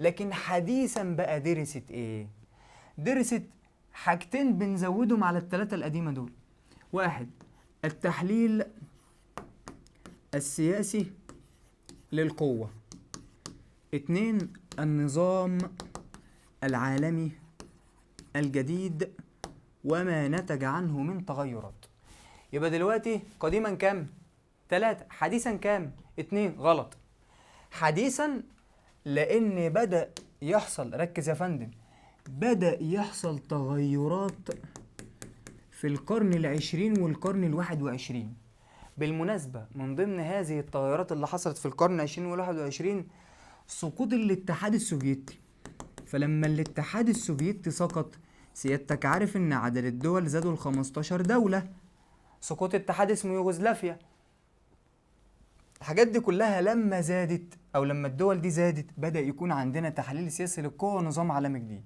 لكن حديثا بقى درست ايه؟ درست حاجتين بنزودهم على الثلاثة القديمة دول. واحد، التحليل السياسي للقوة. اتنين، النظام العالمي الجديد وما نتج عنه من تغيرات. يبقى دلوقتي قديما كام؟ 3. حديثا كام؟ 2. غلط. حديثا لأن بدأ يحصل، ركز يا فندم، بدأ يحصل تغيرات في القرن العشرين والقرن الواحد وعشرين. بالمناسبة من ضمن هذه التغيرات اللي حصلت في القرن العشرين والواحد وعشرين سقوط الاتحاد السوفيتي. فلما الاتحاد السوفيتي سقط، سيادتك عارف ان عدد الدول زادوا ل15 دولة. سقوط اتحاد اسمه يوغوسلافيا. الحاجات دي كلها لما زادت او لما الدول دي زادت بدأ يكون عندنا تحليل سياسي للقوة ونظام عالمي جديد.